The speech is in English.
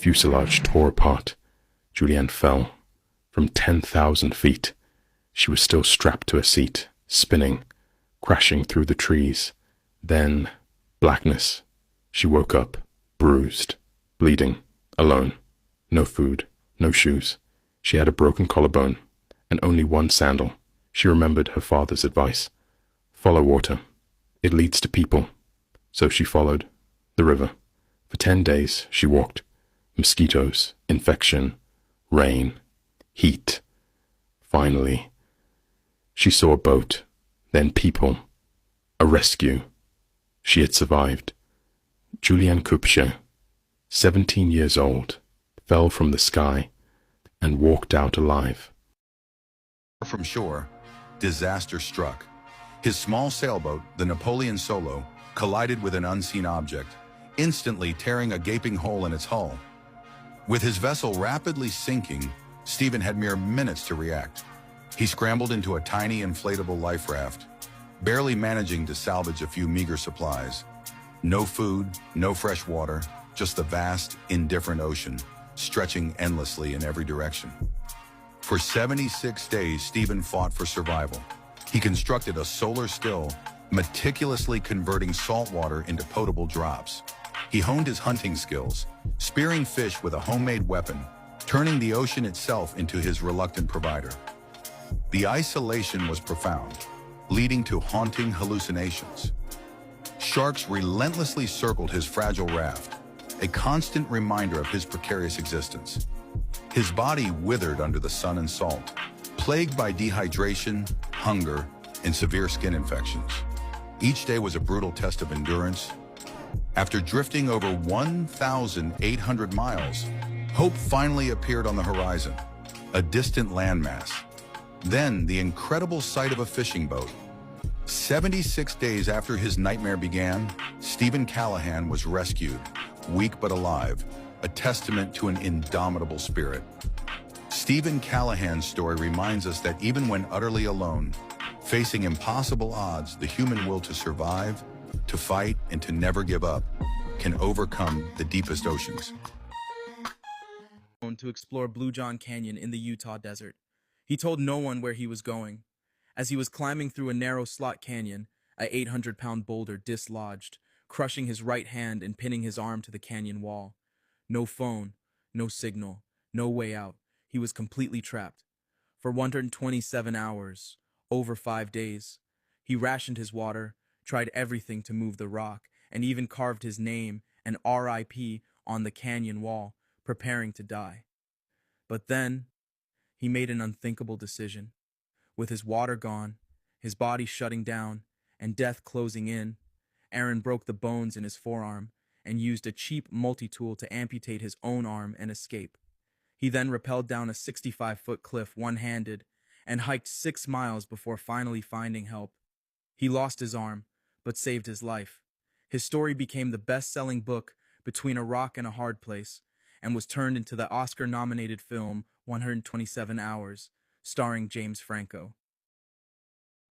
fuselage tore apart. Julianne fell. From 10,000 feet, she was still strapped to a seat, spinning, crashing through the trees. Then, blackness. She woke up, bruised, bleeding, alone. No food, no shoes. She had a broken collarbone, and only one sandal. She remembered her father's advice. Follow water. It leads to people. So she followed the river. For 10 days she walked. Mosquitoes, infection, rain, heat. Finally, she saw a boat, then people. A rescue. She had survived. Julianne Kupche, 17 years old, fell from the sky and walked out alive. From shore, disaster struck. His small sailboat, the Napoleon Solo, collided with an unseen object, instantly tearing a gaping hole in its hull. With his vessel rapidly sinking, Stephen had mere minutes to react. He scrambled into a tiny inflatable life raft, barely managing to salvage a few meager supplies. No food, no fresh water, just the vast, indifferent ocean, stretching endlessly in every direction. For 76 days, Stephen fought for survival. He constructed a solar still, meticulously converting salt water into potable drops. He honed his hunting skills, spearing fish with a homemade weapon, turning the ocean itself into his reluctant provider. The isolation was profound, leading to haunting hallucinations. Sharks relentlessly circled his fragile raft, a constant reminder of his precarious existence. His body withered under the sun and salt, plagued by dehydration, hunger, and severe skin infections. Each day was a brutal test of endurance. After drifting over 1,800 miles, hope finally appeared on the horizon, a distant landmass. Then the incredible sight of a fishing boat. 76 days after his nightmare began, Stephen Callahan was rescued, weak but alive, a testament to an indomitable spirit. Stephen Callahan's story reminds us that even when utterly alone, facing impossible odds, the human will to survive, to fight, and to never give up can overcome the deepest oceans. To explore Blue John Canyon in the Utah desert. He told no one where he was going. As he was climbing through a narrow slot canyon, a 800-pound boulder dislodged, crushing his right hand and pinning his arm to the canyon wall. No phone, no signal, no way out. He was completely trapped. For 127 hours, over 5 days, he rationed his water, tried everything to move the rock, and even carved his name and RIP on the canyon wall, preparing to die. But then, he made an unthinkable decision. With his water gone, his body shutting down, and death closing in, Aaron broke the bones in his forearm and used a cheap multi-tool to amputate his own arm and escape. He then rappelled down a 65-foot cliff one-handed and hiked 6 miles before finally finding help. He lost his arm, but saved his life. His story became the best-selling book Between a Rock and a Hard Place and was turned into the Oscar-nominated film 127 Hours, starring James Franco.